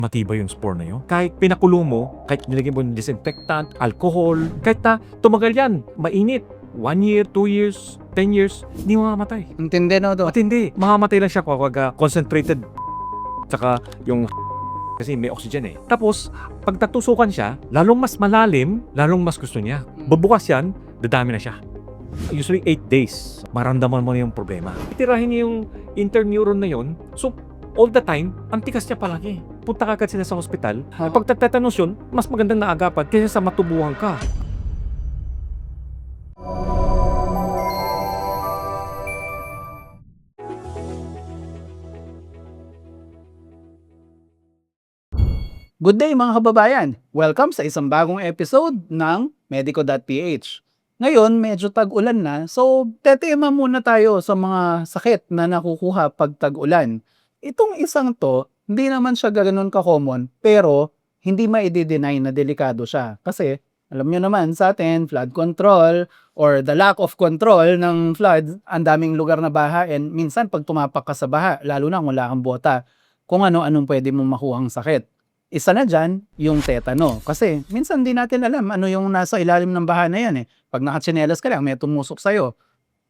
Matibay yung spore na yun. Kahit pinakulo mo, kahit nilagyan mo ng disinfectant, alcohol, kahit na tumagal yan, mainit, 1 year, 2 years, 10 years, hindi mamamatay. Intindi no to. At hindi, mamamatay lang siya kapag concentrated, tsaka yung kasi may oxygen eh. Tapos, pag natusukan siya, lalong mas malalim, lalong mas gusto niya. Bubukas yan, dadami na siya. Usually 8 days, maramdaman mo na yung problema. Itirahin niya yung interneuron na yun, so all the time, ang tikas niya palagi. Punta ka agad sila sa hospital. Pag tatanos yun, mas magandang naagapan kaysa sa matubuhan ka. Good day mga kababayan! Welcome sa isang bagong episode ng Medico.ph. Ngayon, medyo tag-ulan na, so tetema muna tayo sa mga sakit na nakukuha pag tag-ulan. Itong isang to, hindi naman siya ganoon ka-common, pero hindi ma-i-deny na delikado siya. Kasi, alam nyo naman sa atin, flood control or the lack of control ng flood, ang daming lugar na bahain. Minsan, pag tumapak ka sa baha, lalo na kung wala kang bota, kung ano-anong pwede mong makuhang sakit. Isa na dyan, yung tetano. Kasi minsan di natin alam ano yung nasa ilalim ng baha na yan eh. Pag nakatsinelas ka lang, may tumusok sa'yo.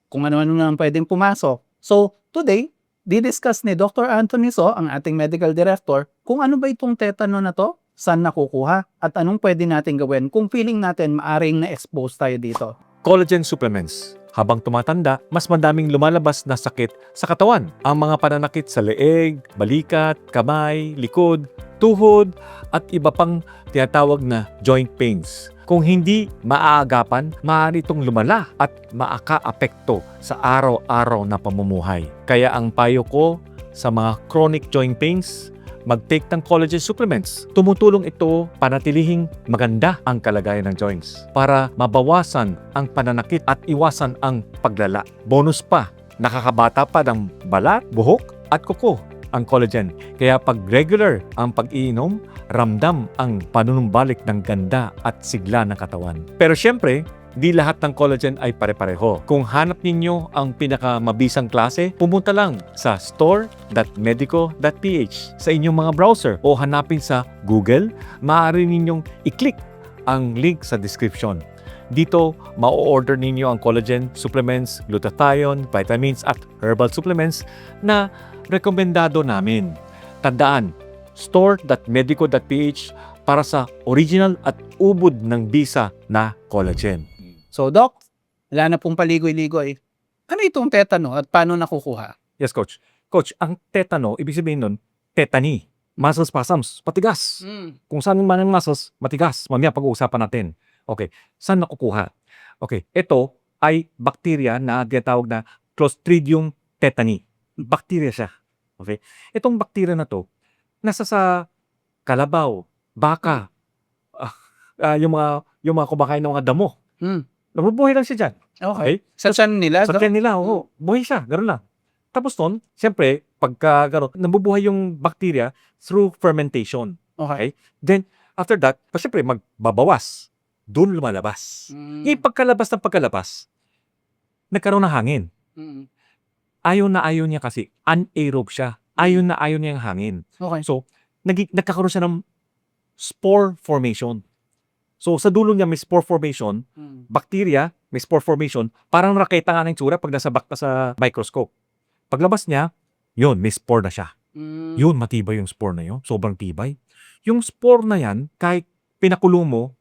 Kung ano-ano na pwedeng pumasok. So, today, didiscuss ni Dr. Anthony So, ang ating medical director, kung ano ba itong tetano na to, saan nakukuha, at anong pwede natin gawin kung feeling natin maaring na-expose tayo dito. Collagen supplements. Habang tumatanda, mas madaming lumalabas na sakit sa katawan. Ang mga pananakit sa leeg, balikat, kamay, likod, tuhod, at iba pang tinatawag na joint pains. Kung hindi maaagapan, maaari itong lumala at maaka-apekto sa araw-araw na pamumuhay. Kaya ang payo ko sa mga chronic joint pains, mag-take ng collagen supplements. Tumutulong ito panatilihing maganda ang kalagayan ng joints para mabawasan ang pananakit at iwasan ang paglala. Bonus pa, nakakabata pa ng balat, buhok at kuko ang collagen. Kaya pag regular ang pag-iinom, ramdam ang panunumbalik ng ganda at sigla ng katawan. Pero syempre, di lahat ng collagen ay pare-pareho. Kung hanap ninyo ang pinakamabisang klase, pumunta lang sa store.medico.ph sa inyong mga browser o hanapin sa Google. Maaari ninyong i-click ang link sa description. Dito, ma-order ninyo ang collagen supplements, glutathione, vitamins at herbal supplements na rekomendado namin. Tandaan, store.medico.ph para sa original at ubod ng bisa na collagen. So, Doc, wala na pong paligoy-ligoy. Ano itong tetano at paano nakukuha? Yes, Coach. Coach, ang tetano, ibig sabihin nun, tetany. Muscle spasms, patigas. Kung saan man ang muscles, matigas. Mamaya pag-uusapan natin. Okay, saan nakukuha? Okay, ito ay bacteria na tinatawag na Clostridium tetani. Bacteria siya. Okay? Itong bacteria na to, nasa sa kalabaw, baka, yung mga kumakain ng mga damo. Nabubuhay lang siya dyan. Okay. Sa tiyan nila? Sa tiyan nila, oo. Buhay siya, gano'n lang. Tapos nun, siyempre, pagka gano'n, nabubuhay yung bacteria through fermentation. Okay. Then, after that, siyempre, magbabawas. Doon lumalabas. Yung pagkalabas, nagkaroon ng hangin. Ayaw niya kasi, anaerobe siya. Ayaw niya yung hangin. Okay. So, nagkakaroon siya ng spore formation. So, sa dulo niya may spore formation, bacteria, may spore formation, parang raketa nga ng tsura pag nasa sa microscope. Paglabas niya, yun, may spore na siya. Yun, matibay yung spore na yun. Sobrang tibay. Yung spore na yan, kahit pinakulo mo,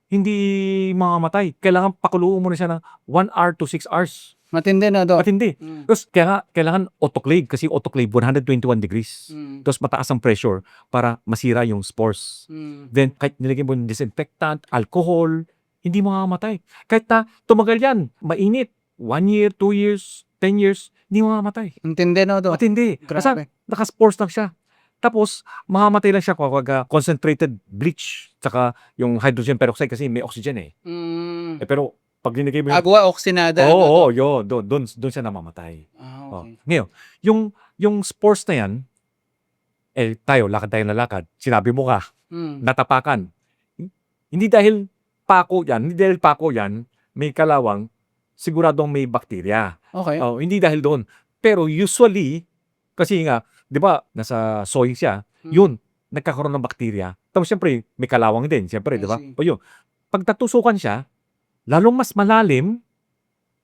hindi mamamatay. Kailangan pakuluin mo na siya ng 1 hour to 6 hours. Matindi na, Doc. Matindi. Tapos, kailangan autoclave kasi autoclave 121 degrees. Tapos mataas ang pressure para masira yung spores. Then, kahit nilagyan mo ng disinfectant, alcohol, hindi mamamatay. Kahit na tumagal yan, mainit, 1 year, 2 years, 10 years, hindi mamamatay. Intindi na, Doc. Matindi. Kasi Grabe. naka-spores lang siya. Tapos, mamamatay lang siya kapag concentrated bleach, tsaka yung hydrogen peroxide kasi may oxygen eh. Pero, pag linagay mo yung Agua oxinada. Oo, yun. Doon siya namamatay. Okay. Ngayon, yung spores na yan, tayo, lakad tayo na lakad. Sinabi mo ka, natapakan. Hindi dahil pako yan, may kalawang, siguradong may bakterya. Okay. Hindi dahil doon. Pero usually, kasi nga, di ba, nasa soil siya, yun, nagkakaroon ng bakterya. Tapos siyempre, may kalawang din, siyempre, I di ba? see. O yun, pag natusukan siya, lalong mas malalim,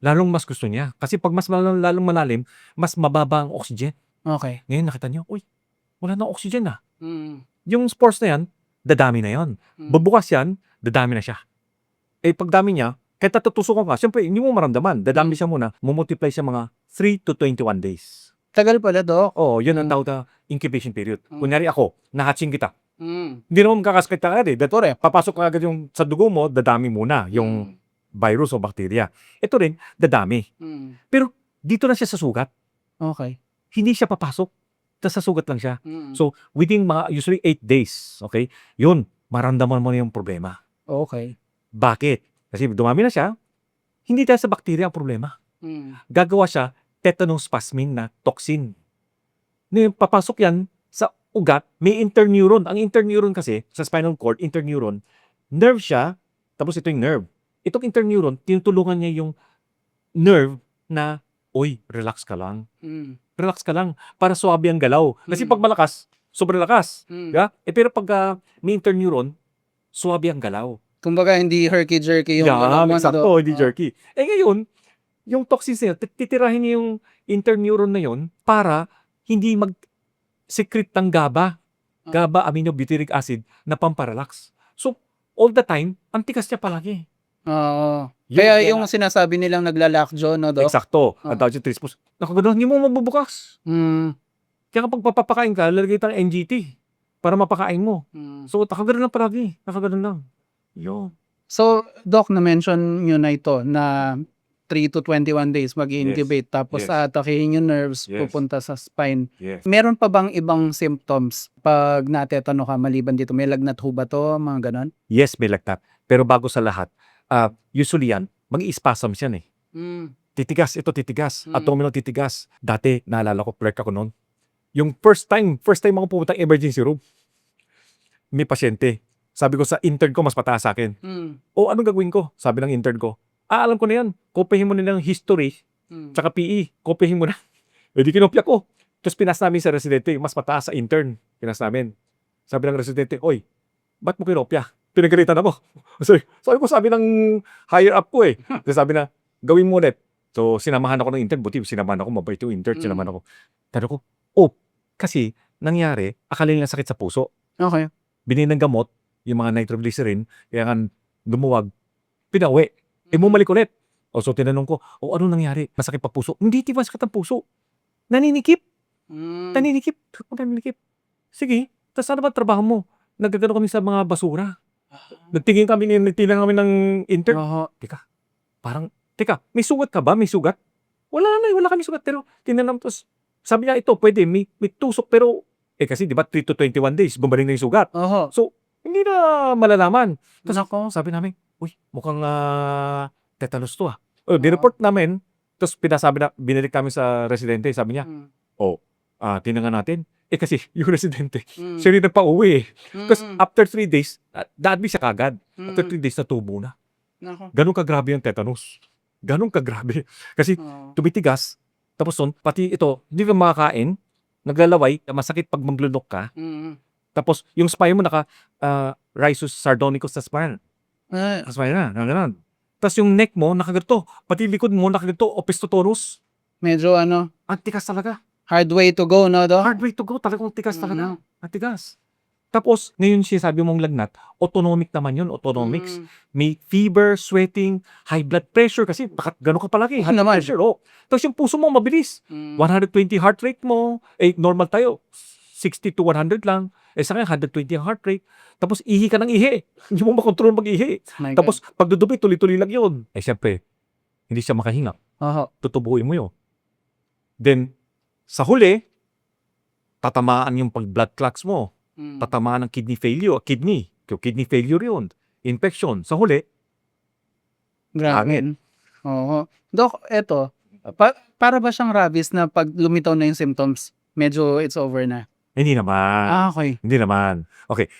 lalong mas gusto niya. Kasi pag mas lalong malalim, mas mababa ang oxygen. Okay. Ngayon nakita niyo, uy, wala na oxygen na. Mm. Yung spores na yan, dadami na yon. Mm. Bubukas yan, dadami na siya. Eh, pagdami niya, kahit natutusukan ka, siyempre, hindi mo maramdaman. Dadami siya muna, mumultiply siya mga 3 to 21 days. Tagal pala, Doc. Oo, yun ang Mm. tawag na incubation period. Mm. Kunyari ako, nahatching kita. Mm. Hindi naman makakasakit ka agad eh. Datore, papasok ka agad yung sa dugo mo, dadami muna yung virus o bacteria. Ito rin, dadami. Mm. Pero dito na siya sa sugat. Okay. Hindi siya papasok. Tas sa sugat lang siya. Mm. So, within mga usually 8 days, okay? Yun, maramdaman mo na yung problema. Okay. Bakit? Kasi dumami na siya, hindi dahil sa bacteria ang problema. Mm. Gagawa siya tetanospasmin na toxin. Ngayon, papasok yan sa ugat, may interneuron. Ang interneuron kasi, sa spinal cord, interneuron, nerve siya, tapos ito yung nerve. Itong interneuron, tinutulungan niya yung nerve na, uy, relax ka lang. Mm. Relax ka lang para suwabe ang galaw. Kasi pag malakas, sobrang lakas. Mm. Yeah? Pero pag may interneuron, suwabe ang galaw. Kumbaga, hindi herky-jerky yung Yeah, ano, exacto, Doc. hindi jerky. Eh ngayon, yung toxins na yun, titirahin niya yung interneuron na yun para hindi mag-secrete ng GABA. GABA aminobutyric acid na pamparelax. So, all the time, ang tikas niya palagi. Oo. Kaya yung sinasabi nilang naglalakjo, no, Doc? Exacto. Ang tawag yung trispus. Nakagano'n, hindi mo mabubukas. Mm. Kaya kapag papapakain ka, lalagay tayo ng NGT para mapakain mo. Mm. So, nakagano'n lang palagi. Nakagano'n lang. Yun. So, Doc, na-mention nyo na ito na 3 to 21 days mag-incubate tapos Yes. atakihin yung nerves, Yes. pupunta sa spine. Yes. Meron pa bang ibang symptoms pag natetano ka maliban dito? May lagnat ho ba to? Mga ganon? Yes, may lagnat. Pero bago sa lahat, usually yan, mag-i-spasms yan eh. Mm. Titigas, ito titigas. Mm. Abdominal titigas. Dati, naalala ko, clerk ako noon. Yung first time ako pumunta ng emergency room, may pasyente. Sabi ko sa intern ko, mas mataas sa akin. Mm. O, anong gagawin ko? Sabi ng intern ko, alam ko na yan. Kopihin mo nilang history, Mm. tsaka PE. Kopihin mo na. E di kinopya ko. Tapos pinas namin sa residente, mas mataas sa intern. Pinas namin. Sabi ng residente, oy, ba't mo kinopya? Pinagalitan ako. Sabi ng higher up ko eh. Tapos sabi na, gawin mo ulit. So, sinamahan ako ng intern. Buti, sinamahan ako. Mabait yung intern. Sinamahan ako. Pero ko, kasi, nangyari, akala nila sakit sa puso. Okay. Binili ng gamot, yung mga nitroglycerin, kaya nga lumuwag, pinauwi. Bumalik ulit. So, tinanong ko, ano nangyari? Masakit pa puso? Hindi, di ba sakit ang puso? Naninikip. Mm. Naninikip. Sige, tapos ano ba trabaho mo? Nagkagano kami sa mga basura. Nagtingin kami ng intern. Oo. Teka, may sugat ka ba? May sugat? Wala kami sugat. Pero, tinanong, tapos, sabi niya, ito, pwede, may tusok, pero, kasi, di ba, 3 to 21 days, bumalik na yung sugat. Oo. So, hindi na malalaman. Tapos Nako. sabi namin, uy, mukhang tetanus to ah. Dineport namin, tapos binalik kami sa residente. Sabi niya, Mm. tinangan natin. Kasi yung residente, Mm. siya rin nagpa-uwi eh. Tapos Mm. after 3 days, na-admit siya kagad. After Mm. 3 days, natubo na. Nako. Ganun kagrabe yung tetanus. Ganun kagrabe. Kasi Oo. tumitigas, tapos pati ito, hindi ka makakain, naglalaway, masakit pag maglunok ka. Mm. Tapos, yung spine mo Rhizus sardonicus sa spine. Ah, Sa spine na, ganun. Tapos yung neck mo, nakaganto. Pati likod mo, nakaganto. Opistotonus. medyo ano, Ang tigas talaga. hard way to go, no, Doc? Hard way to go. Talagang tigas talaga. Mm. Ang tigas. Tapos, ngayon siya sabi mong lagnat, autonomic naman yun, autonomics. Mm. May fever, sweating, high blood pressure kasi gano'n ka palagi. High blood Naman. pressure, Tapos yung puso mo, mabilis. Mm. 120 heart rate mo. Normal tayo. 60 to 100 lang. Sa kanya, 120 ang heart rate. Tapos, ihi ka ng ihi. Hindi mo makontrol mag-ihi. My God. Tapos, pagdudumi, tuloy-tuloy lang yun. Siyempre, hindi siya makahinga. Oo. Tutubuin mo yun. Then, sa huli, tatamaan yung pag-blood clots mo. Mm. Tatamaan ng kidney failure. Kidney failure yun. Infection. Sa huli, Grabe. Oo. Doc, eto, para ba siyang rabies na pag lumitaw na yung symptoms, medyo it's over na? hindi naman. Okay. Hindi naman. Okay.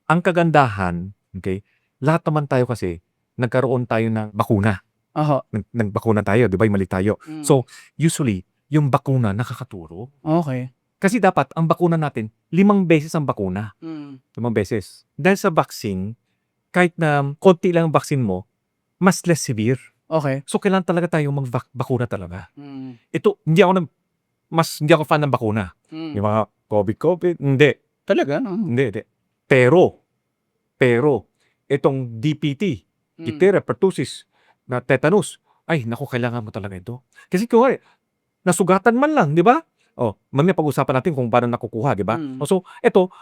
Ang kagandahan, okay, lahat naman tayo kasi, nagkaroon tayo ng bakuna. Oo. Nagbakuna tayo, di ba? Mali tayo. Mm. So, usually, yung bakuna nakakaturo. Okay. Kasi dapat ang bakuna natin, 5 beses ang bakuna. 5 beses. Dahil sa vaccine, kahit na konti lang ang vaccine mo, mas less severe. Okay. So, kailangan talaga tayong bakuna talaga. Ito, hindi ako fan ng bakuna. Yung mga COVID, hindi. Talaga? Hindi. Pero, itong DPT, diphtheria, pertussis, na tetanus, ay, naku, kailangan mo talaga ito. Kasi kung nasugatan man lang, di ba? Mamaya pag-usapan natin kung paano nakukuha, di ba? So, ito,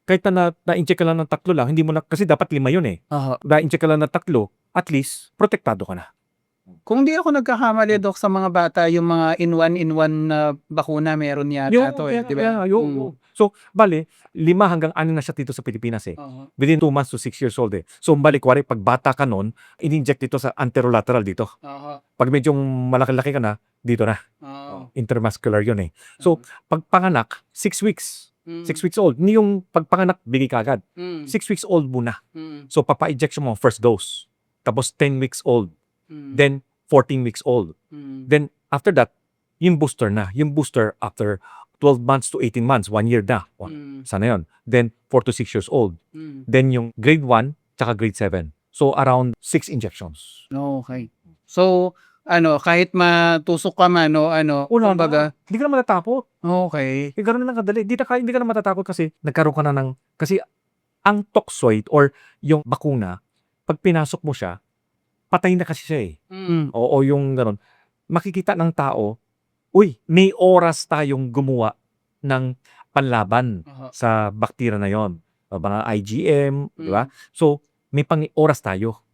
kahit na-inject ka lang ng 3 lang, hindi mo na, kasi dapat 5 yun eh. Na-inject ka lang ng 3, at least, protektado ka na. Kung di ako nagkakamali, Dok, sa mga bata, yung mga in-one na bakuna, meron yata ito eh. Di ba? So, bali, 5 hanggang 6 na siya dito sa Pilipinas eh. Within 2 months to 6 years old eh. So, balik, pag bata ka nun, in-inject dito sa anterolateral dito. Pag medyo malaki-laki ka na, dito na. Intermuscular yun eh. So, pag panganak, 6 weeks. 6 weeks old. Hindi yung pagpanganak, bigay ka agad. 6 weeks old muna. So, papa-injection mo first dose. Tapos 10 weeks old. Then 14 weeks old. Then after that, yung booster na. Yung booster after 12 months to 18 months, 1 year na. Sana yun. Then 4 to 6 years old. Then yung grade 1 tsaka grade 7. So around 6 injections. Okay. So, kahit matusok ka man, kumbaga, Hindi ka na matatakot. okay. Ganoon lang kadali. Hindi ka na matatakot kasi nagkaroon ka na ng, kasi ang toxoid or yung bakuna, pag pinasok mo siya, patay na kasi siya eh. Oo, yung gano'n. Makikita ng tao, uy, may oras tayong gumawa ng panlaban sa bakterya na yon. Mga IgM, di ba? So, may oras tayo.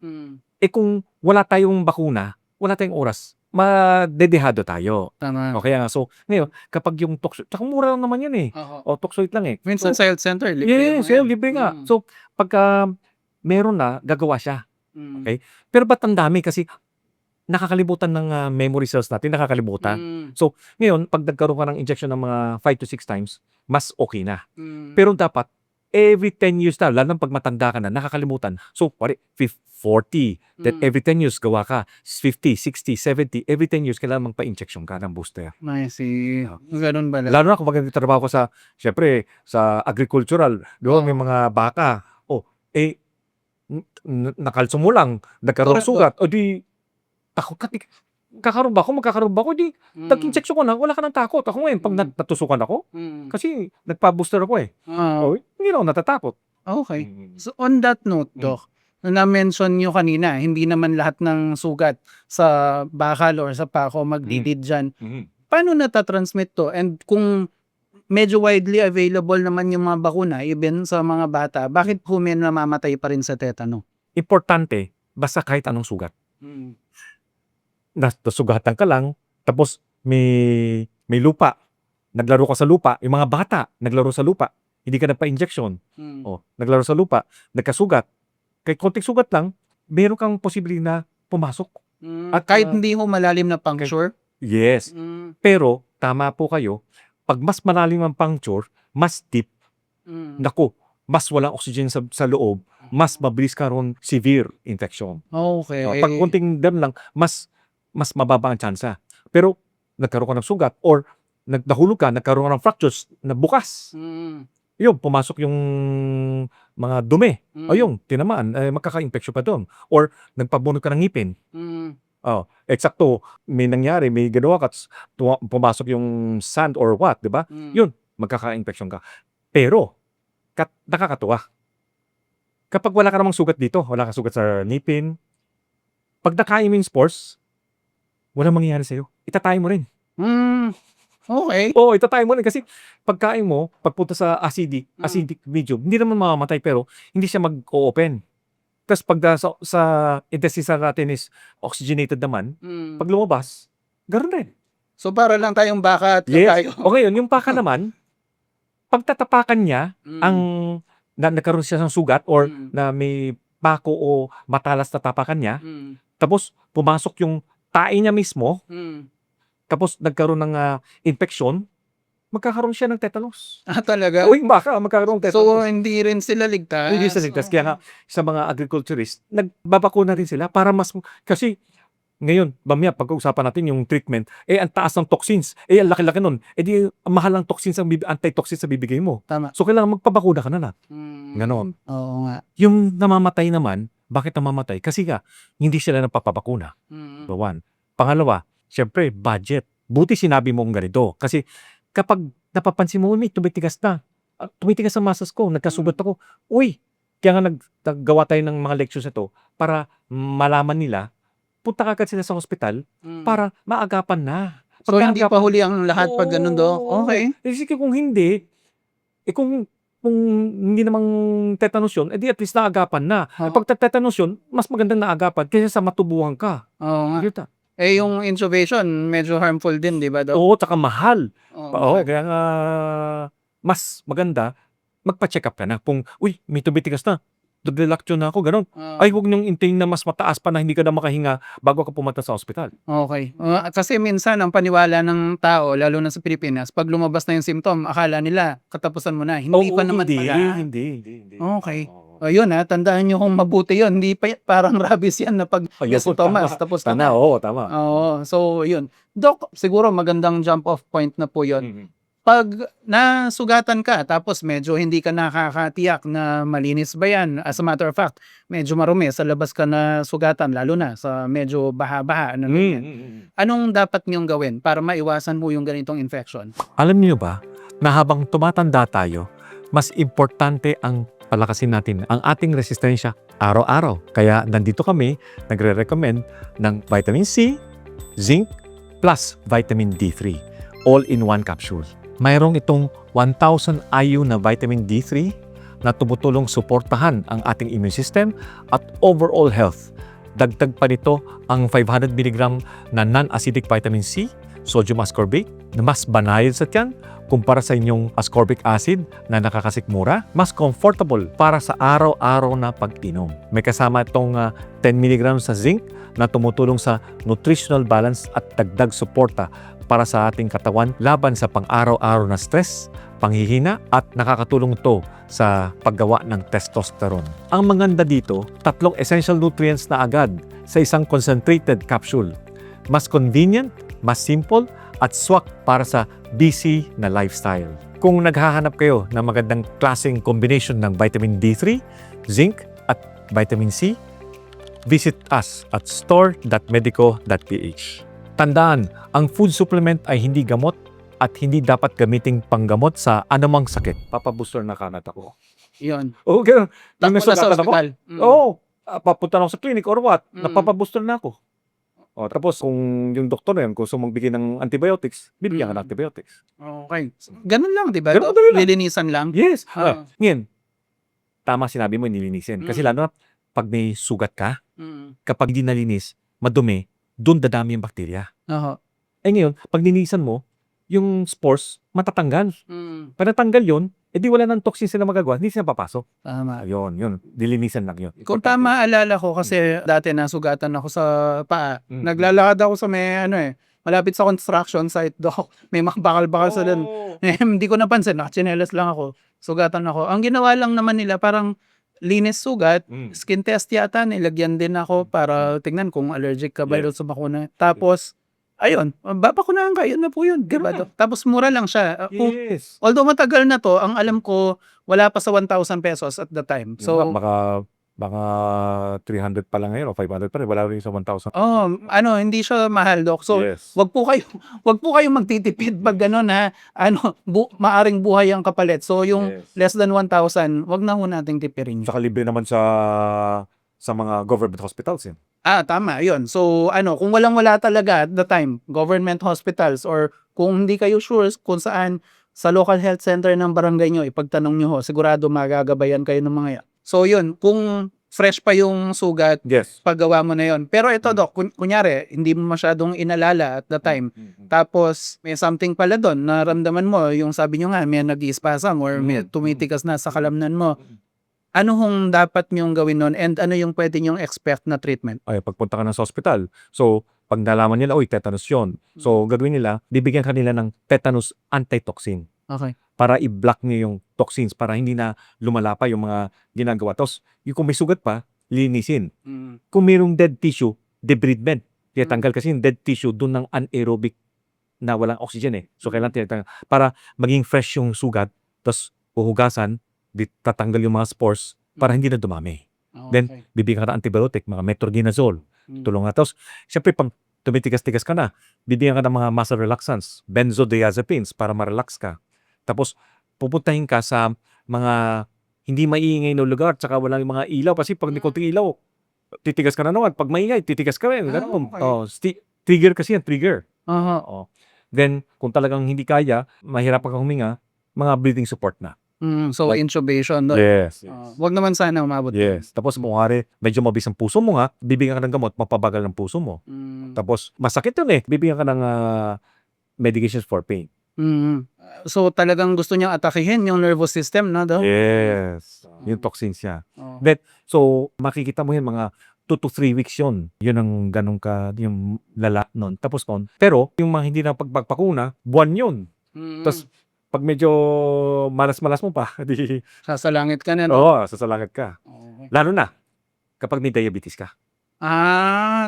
Kung wala tayong bakuna, wala tayong oras, madedehado tayo. Tama. Kaya nga, so, ngayon, kapag yung toxoid, tsaka mura lang naman yun eh. Toxoid lang eh. Minsan sa health center, Yes, libre nga. So, pagka meron na, gagawa siya. Okay? Pero ba't ang dami? Kasi nakakalimutan ng memory cells natin, nakakalimutan. So, ngayon, pag nagkaroon ka ng injection ng mga 5 to 6 times, mas okay na. Pero dapat, every 10 years na, lalo pag matanda ka na, nakakalimutan. So, 40, then every 10 years gawa ka, 50, 60, 70, every 10 years, kailangan magpa-injection ka ng booster. I see. Ganun ba? Lalo na kung magtrabaho ko syempre, sa agricultural, doon may mga baka. Nakalso mo lang, nagkaroon sugat, o di, takot ka, magkakaroon ba ako, di, nag-injection ko na, wala ka ng takot. Ako ngayon, pag natusukan ako, kasi nagpa-booster ako eh. Hindi na ako natatakot. Okay. So, on that note, Doc, na-mention nyo kanina, hindi naman lahat ng sugat sa bakal or sa pako magdidid dyan. Paano natatransmit to? And kung medyo widely available naman yung mga bakuna, even sa mga bata, bakit may namamatay pa rin sa tetano? Importante, basta kahit anong sugat. Nasugatan ka lang, tapos may lupa, naglaro ka sa lupa, yung mga bata, naglaro sa lupa, hindi ka nagpa-injection, naglaro sa lupa, nagkasugat, kahit konting sugat lang, meron kang posibilidad na pumasok. At kahit hindi mo malalim na puncture? Yes. Pero, tama po kayo, pag mas malalim ang puncture, mas deep, naku, mas walang oxygen sa loob, mas mabilis karon severe infection. Okay. Pag konting dam lang, mas mababa ang tsansa. Pero, nagkaroon ka ng sugat or nahulog ka, nagkaroon ka ng fractures na bukas. Yun, pumasok yung mga dumi. Yung, tinamaan, magkaka-infection pa doon. Or, nagpabunod ka ng ngipin. Eksakto, may nangyari, may ginawa ka, pumasok yung sand or what, di ba? Yun, magkaka-infection ka. Pero, nakakatuwa. Kapag wala ka namang sugat dito, wala ka sugat sa ngipin, pag nakain mo yung spores, walang mangyayari sa'yo. Itatayin mo rin. Okay. Itatayin mo rin kasi pagkain mo, pagpunta sa acidic medium, hindi naman mamamatay pero hindi siya mag-open. Tapos pag sa intestines natin is oxygenated naman, pag lumabas, ganoon rin. So para lang tayong baka at Yes. Okay, yun. Yung baka naman, pagtatapakan niya, nagkaroon siya ng sugat or na may pako o matalas na tapakan niya, tapos pumasok yung tae niya mismo, tapos nagkaroon ng infection, magkakaroon siya ng tetanus. Talaga? Yung baka, magkakaroon ng tetanus. So, hindi rin sila ligtas? Hindi sila ligtas. Kaya nga, sa mga agriculturist, nagbabakuna rin sila para mas, kasi Ngayon, mamaya pag-uusapan natin yung treatment, ang taas ng toxins, ang laki-laki nun, di ang mahal ng toxins anti-toxins na bibigay mo. Tama. So, kailangan magpabakuna ka na. Ganon. Oo nga. Yung namamatay naman, bakit namamatay? Kasi nga, hindi sila napapabakuna. Number one. Pangalawa, syempre, budget. Buti sinabi mo ganito. Kasi kapag napapansin mo, may tumitigas na. Tumitigas ang masas ko, nagkasugat ako. Uy, kaya nga naggawa tayo ng mga lectures ito para malaman nila, punta ka agad sila sa hospital para maagapan na. So, hindi pa huli ang lahat pag ganun, Dok? Okay. Sige, kung hindi, kung hindi namang tetanus yun, di at least naagapan na. Pag tetanus yun, mas magandang naagapan kaysa sa matubuhan ka. Oo nga. Kita. Yung intubation, medyo harmful din, di ba, Dok? Oo, tsaka mahal. Oo. Kaya nga, mas maganda, magpa-check up ka na. Kung, may tumitigas na, dodelaktyo na ako, gano'n. Ay, huwag niyong intayin na mas mataas pa na hindi ka na makahinga bago ka pumunta sa ospital. Okay. Kasi minsan ang paniwala ng tao, lalo na sa Pilipinas, pag lumabas na yung symptom, akala nila katapusan mo na. Hindi pa naman pala. Hindi. Okay. Ayun tandaan nyo kung mabuti yun. Hindi pa parang rabies yan na pag Ayun, sintomas, tapos ka na. Tama. Oo. So, yun. Doc, siguro magandang jump off point na po yun. Pag nasugatan ka, tapos medyo hindi ka nakakatiyak na malinis ba yan, as a matter of fact, medyo marumi sa labas ka na sugatan, lalo na sa medyo baha-baha. Anong dapat niyong gawin para maiwasan mo yung ganitong infection? Alam niyo ba na habang tumatanda tayo, mas importante ang palakasin natin ang ating resistensya araw-araw. Kaya nandito kami, nagre-recommend ng vitamin C, zinc, plus vitamin D3, all in one capsule. Mayroong itong 1,000 IU na vitamin D3 na tumutulong suportahan ang ating immune system at overall health. Dagdag pa nito ang 500 mg na non-acidic vitamin C, sodium ascorbate, na mas banayad sa tiyan kumpara sa inyong ascorbic acid na nakakasikmura, mas comfortable para sa araw-araw na pag-inom. May kasama itong 10 mg sa zinc na tumutulong sa nutritional balance at dagdag suporta para sa ating katawan laban sa pang-araw-araw na stress, panghihina at nakakatulong ito sa paggawa ng testosterone. Ang maganda dito, 3 essential nutrients na agad sa isang concentrated capsule. Mas convenient, mas simple at swak para sa busy na lifestyle. Kung naghahanap kayo ng magandang klaseng combination ng vitamin D3, zinc at vitamin C, visit us at store.medico.ph. Tandaan, ang food supplement ay hindi gamot at hindi dapat gamiting panggamot sa anumang sakit. Papabooster na kanat ako. Yun. Okay. Tapos na sa ospital. Papunta na ako sa clinic or what? Napapabooster na ako. Tapos kung yung doktor na yun, kung gusto magbigay ng antibiotics, bibigyan ka ng antibiotics. Okay. Ganun lang, di ba? Ganun lang. Lilinisan lang. Yes. Ngayon, tama sinabi mo, nilinisin. Kasi lalo na pag may sugat ka, kapag hindi nalinis, madumi, doon dadami yung bakterya. Ngayon, pag nilinisan mo, yung spores, matatanggal. Pag natanggal yun, di wala ng toxins na magagawa, hindi sila papasok. Tama. Yun. Dilinisan lang yun. Kung tama, alala ko kasi dati nasugatan ako sa paa. Naglalakad ako sa malapit sa construction site, Doc. May mga bakal-bakal sa doon. Hindi ko napansin, nakachinelas lang ako. Sugatan ako. Ang ginawa lang naman nila, parang linis sugat, skin test yata, nilagyan din ako para tingnan kung allergic ka ba sa bakuna. Tapos, ayun, babakunahan ka, yun na po yun. Diba, Doc? Tapos mura lang siya. Yes. Although matagal na to, ang alam ko, wala pa sa 1,000 pesos at the time. So, baka 300 pa lang ngayon o 500 pa rin. Wala rin sa 1,000. hindi siya mahal, Doc. So, yes. wag po kayo magtitipid pag gano'n maaring buhay ang kapalit. So, yung less than 1,000, wag na ho nating tipirin. Saka libre naman sa mga government hospitals yan. Tama, yun. So, kung walang-wala talaga at the time, government hospitals or kung hindi kayo sure kung saan sa local health center ng barangay nyo, ipagtanong nyo ho, sigurado magagabayan kayo ng mga yan. So, yun, kung fresh pa yung sugat, paggawa mo na yun. Pero ito, Doc, kunyari, hindi mo masyadong inalala at the time. Tapos, may something pala doon, naramdaman mo, yung sabi nyo nga, may nag-ispasm or may tumitikas na sa kalamnan mo. Ano hong dapat nyong gawin nun and ano yung pwede nyong expect na treatment? Pagpunta ka na sa ospital, so, pag nalaman nila, tetanus yun. So, gagawin nila, bibigyan ka nila ng tetanus antitoxin. Okay. Para i-block niyo yung toxins, para hindi na lumala pa yung mga ginagawa. Tapos, kung may sugat pa, linisin. Kung mayroong dead tissue, debridement. Tinatanggal kasi yung dead tissue doon ng anaerobic na walang oxygen eh. So, kailangan tinatanggal para maging fresh yung sugat, tapos huhugasan, tatanggal yung mga spores para hindi na dumami. Then, bibigyan ka ng antibiotic, mga metronidazole, tulungan. Tapos, syempre, pang tumitigas-tigas ka na, bibigyan ka ng mga muscle relaxants, benzodiazepines para ma-relax ka. Tapos, pupuntahin ka sa mga hindi maingay na lugar, tsaka walang mga ilaw. Kasi pag may konting ilaw, titigas ka na naman. Pag maingay, titigas ka rin. Ganun. Trigger kasi yan, trigger. Then, kung talagang hindi kaya, mahirapan kang huminga, mga breathing support na. So, intubation. No? Yes. Wag naman sana umabot. Yes. Tapos, kung medyo mabis ang puso mo nga, bibigyan ka ng gamot, mapabagal ng puso mo. Tapos, masakit yun eh. Bibigyan ka ng medications for pain. So, talagang gusto niyang atakihin yung nervous system, no? Yes. Yung toxins siya. So, makikita mo yun, mga 2 to 3 weeks yun. Yun ang ganun ka, yung lala nun. Tapos nun. Pero, yung mga hindi na pagpakuna, buwan yun. Tapos, pag medyo malas-malas mo pa, di... Sasalangit ka na, no? Oo, sasalangit ka. Lalo na, kapag may diabetes ka.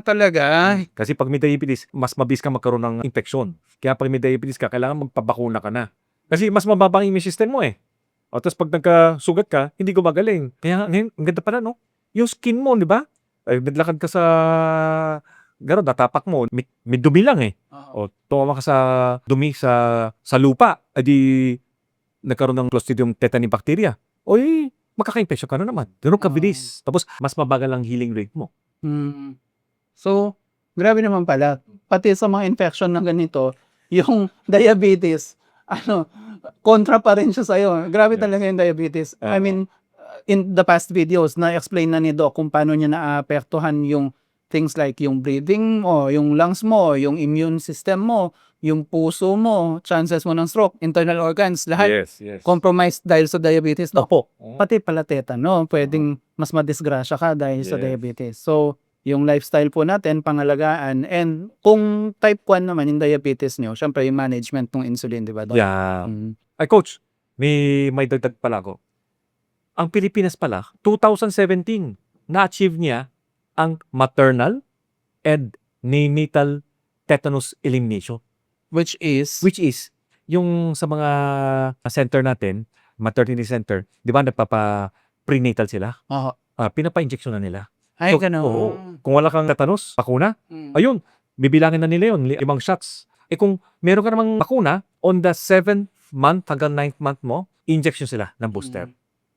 Talaga? Kasi pag may diabetes, mas mabilis ka magkaroon ng infeksyon. Kaya pag may diabetes ka, kailangan magpabakuna ka na. Kasi mas mababa ang immune system mo eh. O tapos pag nagkasugat ka, hindi gumagaling. Kaya ngayon, ang ganda pala, no? Yung skin mo, di ba? Ay, naglakad ka sa gano'n, datapak mo, may dumi lang eh. O tumama ka sa dumi sa lupa, edi nagkaroon ng Clostridium tetani bacteria. O makaka-infection ka na naman. Ganun kabilis. Tapos mas mabagal ang healing rate mo. So, grabe naman pala. Pati sa mga infection na ganito, yung diabetes, kontra pa rin siya sa'yo. Grabe talaga yung diabetes. I mean, in the past videos, na-explain na ni Doc kung paano niya naapektuhan yung things like yung breathing mo, yung lungs mo, yung immune system mo, yung puso mo, chances mo ng stroke, internal organs, lahat compromised dahil sa diabetes. Opo. Pati pala tetano, pwedeng mas madisgrasya ka dahil sa diabetes. So, yung lifestyle po natin, pangalagaan, and kung type 1 naman yung diabetes nyo, syempre yung management ng insulin, di ba? Yeah. Ay, Coach, may dagdag pala ako. Ang Pilipinas pala, 2017, na-achieve niya ang maternal and neonatal tetanus elimination. Which is, yung sa mga center natin, maternity center, di ba nagpapa-prenatal sila? Pinapa-injection na nila. Ay, ganun. Oo. Kung wala kang tetanus, bakuna, ayun, bibilangin na nila yun, 5 shots. Kung meron ka namang bakuna, on the 7th month hanggang 9th month mo, injection sila ng booster.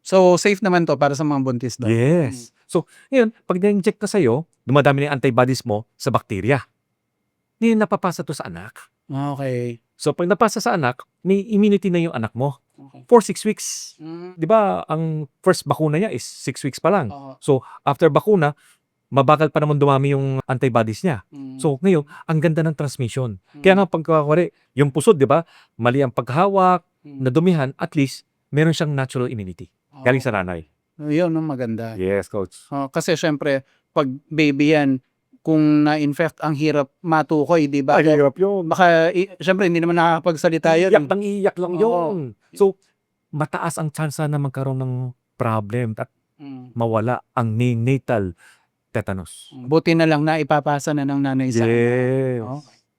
So, safe naman to para sa mga buntis daw. Yes. So, ngayon, pag na-inject ka sa'yo, dumadami na yung antibodies mo sa bakterya. Hindi napapasa to sa anak. Okay. So, pag napasa sa anak, may immunity na yung anak mo. For 6 weeks. Di ba, ang first bakuna niya is 6 weeks pa lang. So, after bakuna, mabagal pa naman dumami yung antibodies niya. So, ngayon, ang ganda ng transmission. Kaya nga, pagkakwari, yung pusod, di ba, mali ang paghawak, nadumihan, at least, meron siyang natural immunity. Galing sa nanay. Yun, maganda. Yes, Coach. Kasi syempre, pag baby yan, kung na-infect, ang hirap matukoy, di ba? Ay, hirap yun. Baka, syempre, hindi naman nakakapagsalita yun. Iyak lang yun. So, mataas ang tsansa na magkaroon ng problem at mawala ang neonatal tetanus. Buti na lang na ipapasa na ng nanay sa Yes.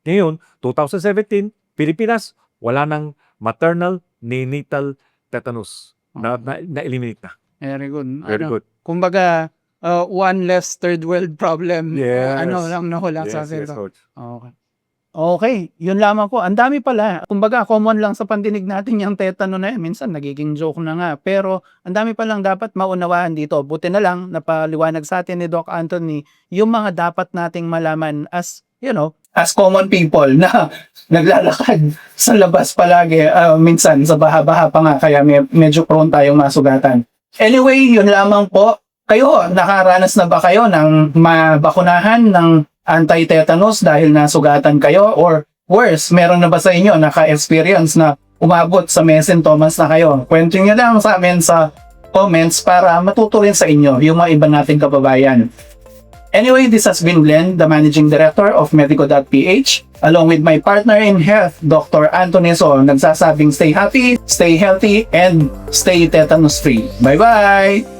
Ngayon, 2017, Pilipinas, wala nang maternal neonatal tetanus. Na-eliminate na. Very good. Very good. Kumbaga, one less third world problem. Yes. Lang nahula sa atin. Yes, Coach. Okay, yun lamang po. Ang dami pala. Kumbaga, common lang sa pandinig natin yung tetano na yan. Minsan, nagiging joke na nga. Pero, ang dami palang dapat maunawaan dito. Buti na lang, napaliwanag sa atin ni Doc Anthony yung mga dapat nating malaman as, as common people na naglalakad sa labas palagi. Minsan, sa baha-baha pa nga. Kaya medyo prone tayong masugatan. Anyway, yun lamang po. Kayo, nakaranas na ba kayo ng mabakunahan ng anti-tetanus dahil nasugatan kayo? Or worse, meron na ba sa inyo naka-experience na umabot sa mesentomas na kayo? Kwento nyo lang sa amin sa comments para matuto rin sa inyo yung mga iba nating kababayan. Anyway, this has been Glenn, the Managing Director of Medico.ph, along with my partner in health, Dr. Anthony So, nagsasabing stay happy, stay healthy, and stay tetanus-free. Bye-bye!